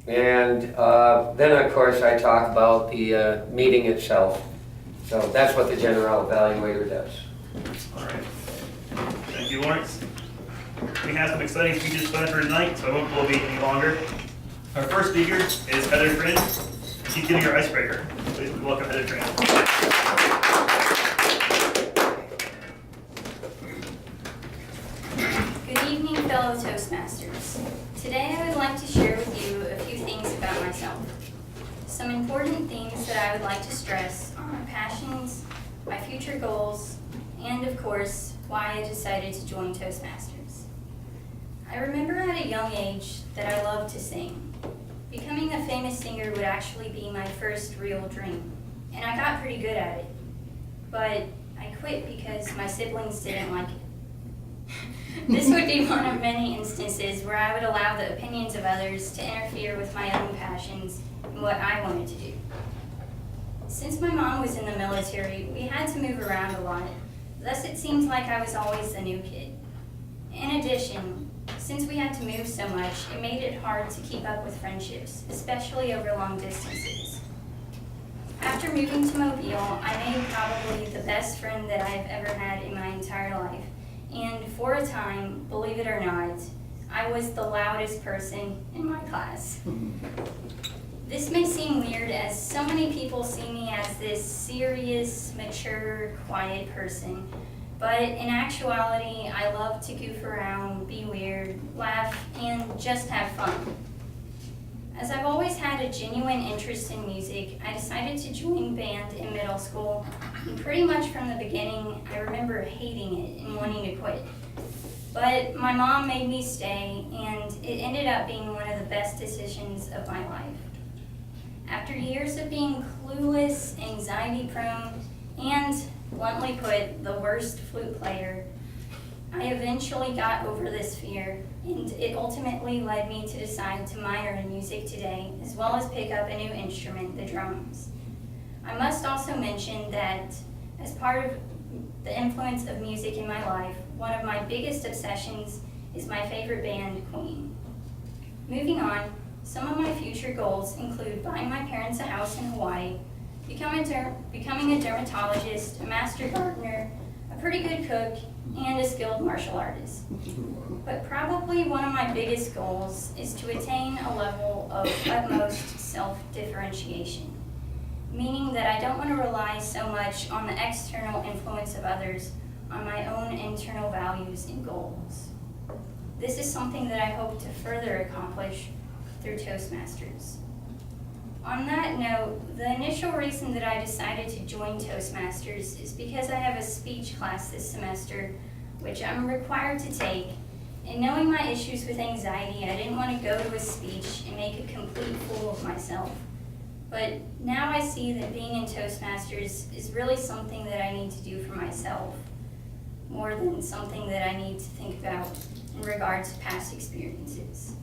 And then, of course, I talk about the meeting itself. So that's what the general evaluator does. All right. Thank you, Lawrence. We have some exciting speeches planned for tonight, so I won't hold you any longer. Our first speaker is Heather Friend. She's giving her icebreaker. Please welcome Heather Friend. Good evening, fellow Toastmasters. Today I would like to share with you a few things about myself. Some important things that I would like to stress are my passions, my future goals, and of course, why I decided to join Toastmasters. I remember at a young age that I loved to sing. Becoming a famous singer would actually be my first real dream, and I got pretty good at it. But I quit because my siblings didn't like it. This would be one of many instances where I would allow the opinions of others to interfere with my own passions and what I wanted to do. Since my mom was in the military, we had to move around a lot, thus it seems like I was always the new kid. In addition, since we had to move so much, it made it hard to keep up with friendships, especially over long distances. After moving to Mobile, I made probably the best friend that I've ever had in my entire life. And for a time, believe it or not, I was the loudest person in my class. This may seem weird as so many people see me as this serious, mature, quiet person, but in actuality, I love to goof around, be weird, laugh, and just have fun. As I've always had a genuine interest in music, I decided to join band in middle school, and pretty much from the beginning, I remember hating it and wanting to quit. But my mom made me stay, and it ended up being one of the best decisions of my life. After years of being clueless, anxiety-prone, and, bluntly put, the worst flute player, I eventually got over this fear, and it ultimately led me to decide to minor in music today, as well as pick up a new instrument, the drums. I must also mention that as part of the influence of music in my life, one of my biggest obsessions is my favorite band, Queen. Moving on, some of my future goals include buying my parents a house in Hawaii, becoming a dermatologist, a master gardener, a pretty good cook, and a skilled martial artist. But probably one of my biggest goals is to attain a level of utmost self-differentiation, meaning that I don't want to rely so much on the external influence of others on my own internal values and goals. This is something that I hope to further accomplish through Toastmasters. On that note, the initial reason that I decided to join Toastmasters is because I have a speech class this semester, which I'm required to take, and knowing my issues with anxiety, I didn't want to go to a speech and make a complete fool of myself. But now I see that being in Toastmasters is really something that I need to do for myself, more than something that I need to think about in regards to past experiences.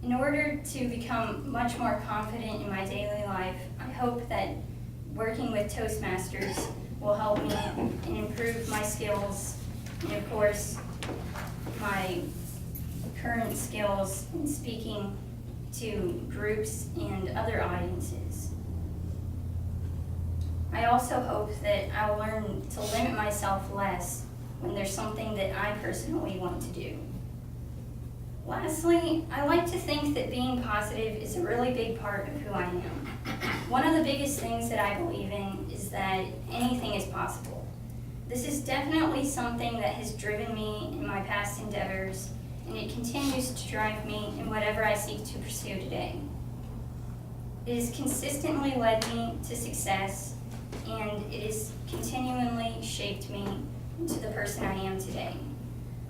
In order to become much more confident in my daily life, I hope that working with Toastmasters will help me and improve my skills, and of course, my current skills in speaking to groups and other audiences. I also hope that I'll learn to limit myself less when there's something that I personally want to do. Lastly, I like to think that being positive is a really big part of who I am. One of the biggest things that I believe in is that anything is possible. This is definitely something that has driven me in my past endeavors, and it continues to drive me in whatever I seek to pursue today. It has consistently led me to success, and it has continually shaped me into the person I am today.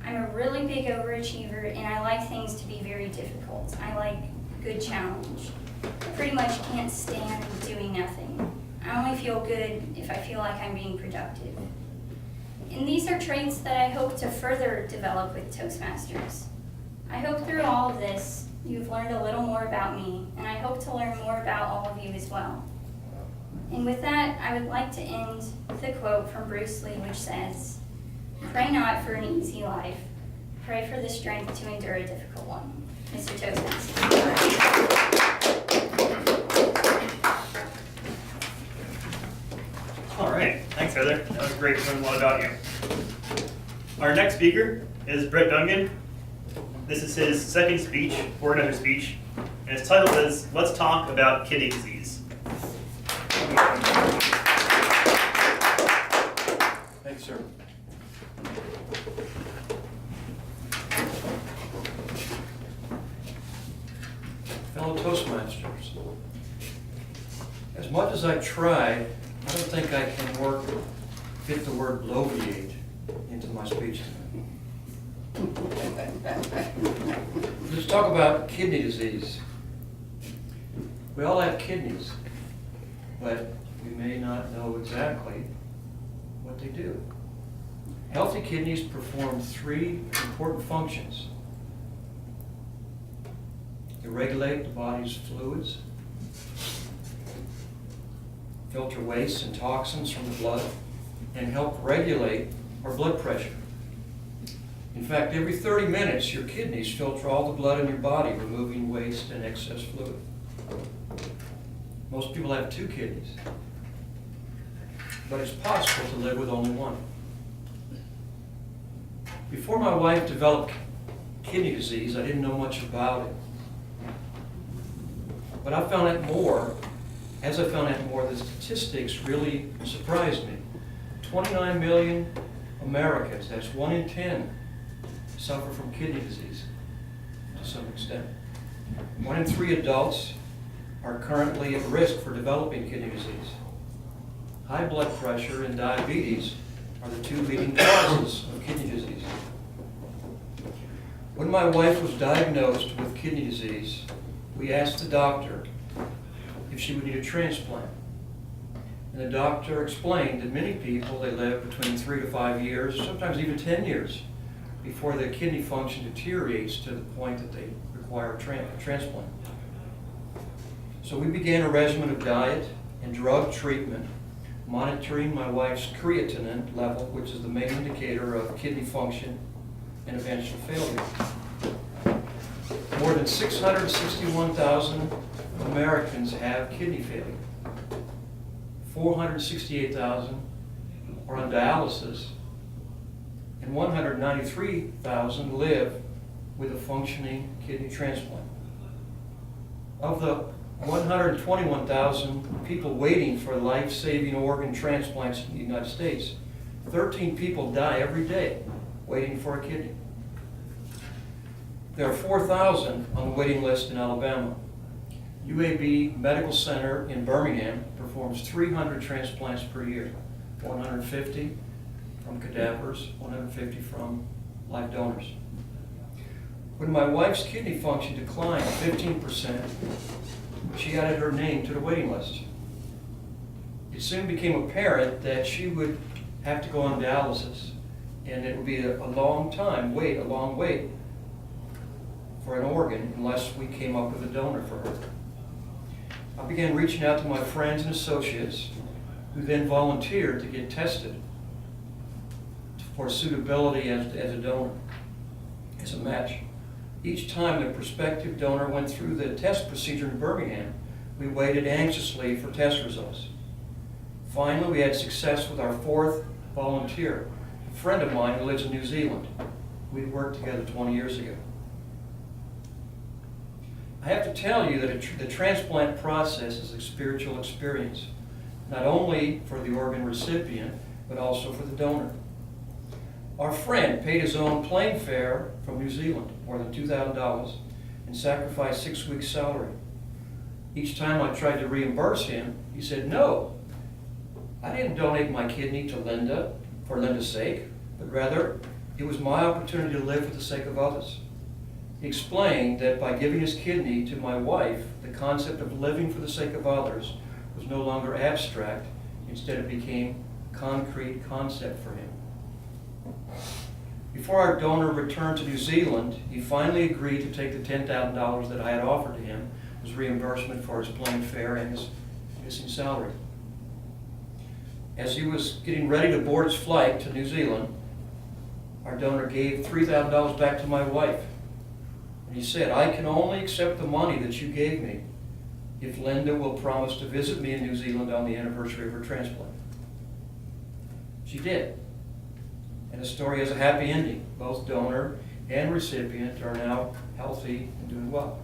I'm a really big overachiever, and I like things to be very difficult. I like a good challenge. I pretty much can't stand doing nothing. I only feel good if I feel like I'm being productive. And these are traits that I hope to further develop with Toastmasters. I hope through all of this, you've learned a little more about me, and I hope to learn more about all of you as well. And with that, I would like to end with a quote from Bruce Lee, which says, "Pray not for an easy life. Pray for the strength to endure a difficult one." Mr. Toastmaster. together. That was great to learn a lot about you. Our next speaker is Brett Dungan. This is his second speech, or another speech, and his title is Let's Talk About Kidney Disease. Thanks, sir. Fellow Toastmasters, as much as I've tried, I don't think I can fit the word bloviate into my speech tonight. Let's talk about kidney disease. We all have kidneys, but we may not know exactly what they do. Healthy kidneys perform three important functions. They regulate the body's fluids, filter waste and toxins from the blood, and help regulate our blood pressure. In fact, every 30 minutes, your kidneys filter all the blood in your body, removing waste and excess fluid. Most people have 2 kidneys, but it's possible to live with only one. Before my wife developed kidney disease, I didn't know much about it. But I found out more. As I found out more, the statistics really surprised me. 29 million Americans, that's 1 in 10, suffer from kidney disease to some extent. 1 in 3 adults are currently at risk for developing kidney disease. High blood pressure and diabetes are the 2 leading causes of kidney disease. When my wife was diagnosed with kidney disease, we asked the doctor if she would need a transplant. And the doctor explained that many people, they live between 3 to 5 years, sometimes even 10 years, before their kidney function deteriorates to the point that they require a transplant. So we began a regimen of diet and drug treatment, monitoring my wife's creatinine level, which is the main indicator of kidney function and eventual failure. More than 661,000 Americans have kidney failure. 468,000 are on dialysis, and 193,000 live with a functioning kidney transplant. Of the 121,000 people waiting for life-saving organ transplants in the United States, 13 people die every day waiting for a kidney. There are 4,000 on the waiting list in Alabama. UAB Medical Center in Birmingham performs 300 transplants per year, 150 from cadavers, 150 from live donors. When my wife's kidney function declined 15%, she added her name to the waiting list. It soon became apparent that she would have to go on dialysis, and it would be a long wait for an organ unless we came up with a donor for her. I began reaching out to my friends and associates, who then volunteered to get tested for suitability as a donor, as a match. Each time a prospective donor went through the test procedure in Birmingham, we waited anxiously for test results. Finally, we had success with our 4th volunteer, a friend of mine who lives in New Zealand. We'd worked together 20 years ago. I have to tell you that the transplant process is a spiritual experience, not only for the organ recipient, but also for the donor. Our friend paid his own plane fare from New Zealand, more than $2,000, and sacrificed 6 weeks' salary. Each time I tried to reimburse him, he said, "No, I didn't donate my kidney to Linda for Linda's sake, but rather it was my opportunity to live for the sake of others." He explained that by giving his kidney to my wife, the concept of living for the sake of others was no longer abstract. Instead, it became a concrete concept for him. Before our donor returned to New Zealand, he finally agreed to take the $10,000 that I had offered to him as reimbursement for his plane fare and his missing salary. As he was getting ready to board his flight to New Zealand, our donor gave $3,000 back to my wife. And he said, "I can only accept the money that you gave me if Linda will promise to visit me in New Zealand on the anniversary of her transplant." She did. And the story has a happy ending. Both donor and recipient are now healthy and doing well.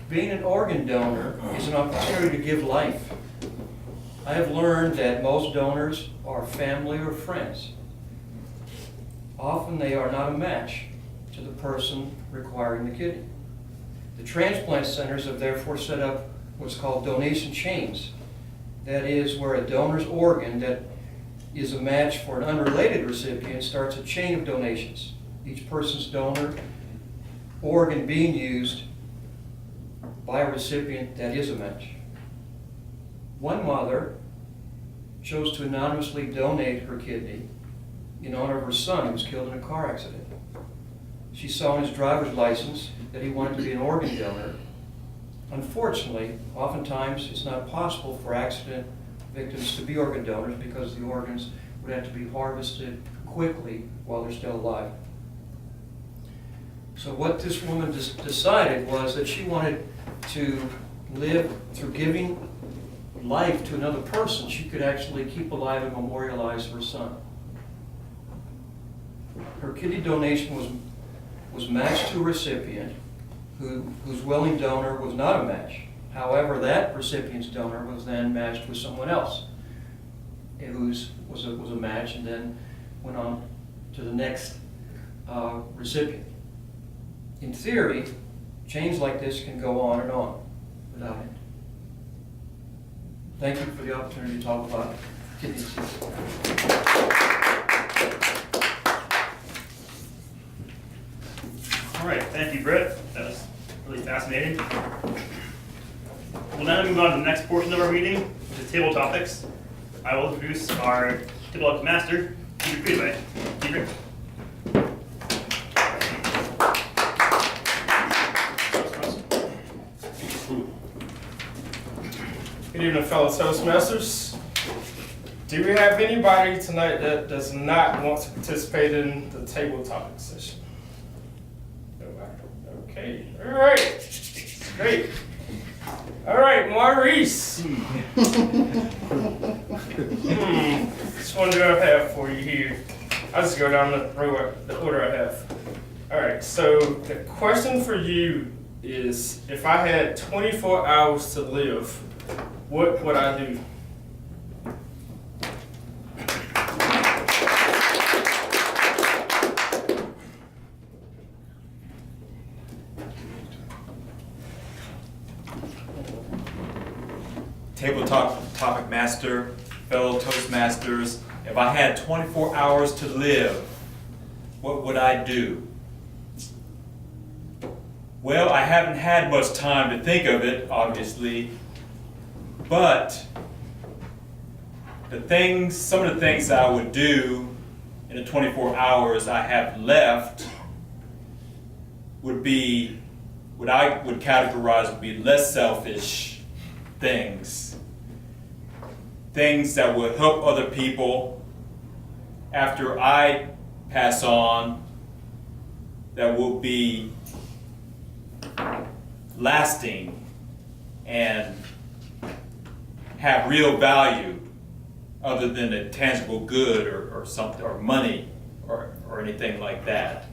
Being an organ donor is an opportunity to give life. I have learned that most donors are family or friends. Often they are not a match to the person requiring the kidney. The transplant centers have therefore set up what's called donation chains. That is where a donor's organ that is a match for an unrelated recipient starts a chain of donations. Each person's donor organ being used by a recipient that is a match. One mother chose to anonymously donate her kidney in honor of her son who was killed in a car accident. She saw in his driver's license that he wanted to be an organ donor. Unfortunately, oftentimes it's not possible for accident victims to be organ donors because the organs would have to be harvested quickly while they're still alive. So what this woman decided was that she wanted to live through giving life to another person. She could actually keep alive and memorialize her son. Her kidney donation was matched to a recipient whose willing donor was not a match. However, that recipient's donor was then matched with someone else whose was a match, and then went on to the next recipient. In theory, chains like this can go on and on without end. Thank you for the opportunity to talk about kidney disease. All right, thank you, Britt. That was really fascinating. We'll now move on to the next portion of our meeting, which is table topics. I will introduce our tabletop master, Peter Creedway. Peter. Good evening, fellow Toastmasters. Do we have anybody tonight that does not want to participate in the table topic session? Okay, all right, great. All right, Maurice. Which one do I have for you here? I'll just go down the order I have. All right, so the question for you is, if I had 24 hours to live, what would I do? Topic master, fellow Toastmasters, if I had 24 hours to live, what would I do? Well, I haven't had much time to think of it, obviously, but some of the things I would do in the 24 hours I have left would be what I would categorize would be less selfish things that would help other people after I pass on, that will be lasting and have real value other than a tangible good or something, or money or anything like that.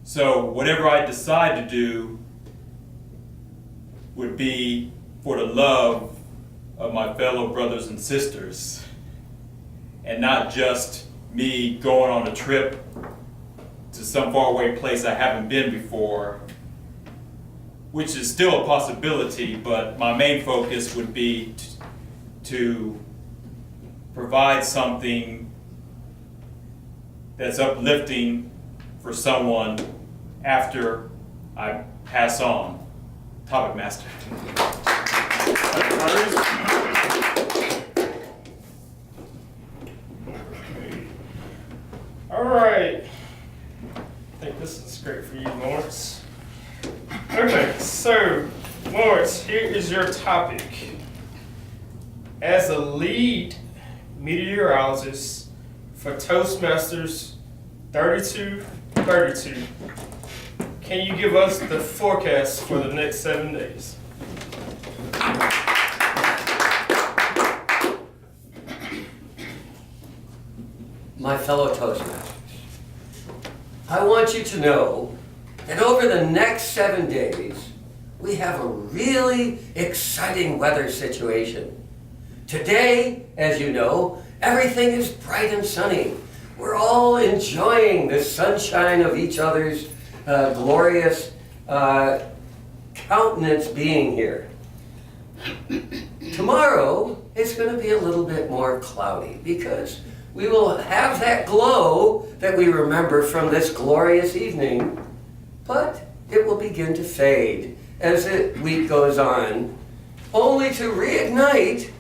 So whatever I decide to do would be for the love of my fellow brothers and sisters, and not just me going on a trip to some faraway place I haven't been before, which is still a possibility, but my main focus would be to provide something that's uplifting for someone after I pass on. Topic master. All right. I think this is great for you, Lawrence. Okay, so Lawrence, here is your topic. As a lead meteorologist for Toastmasters 32, can you give us the forecast for the next 7 days? my fellow Toastmasters, I want you to know that over the next 7 days, we have a really exciting weather situation. Today, as you know, everything is bright and sunny. We're all enjoying the sunshine of each other's glorious countenance being here. Tomorrow, it's going to be a little bit more cloudy because we will have that glow that we remember from this glorious evening, but it will begin to fade as the week goes on, only to reignite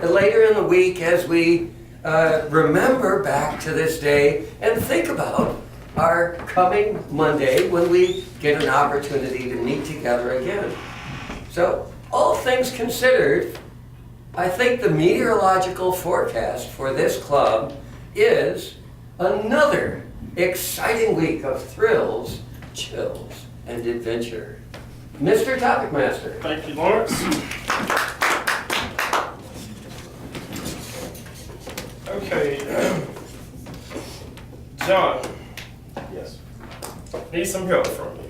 later in the week as we remember back to this day and think about our coming Monday when we get an opportunity to meet together again. So, all things considered, I think the meteorological forecast for this club is another exciting week of thrills, chills, and adventure. Mr. Topic Master. Thank you, Lawrence. Okay, John. Yes. Need some help from you.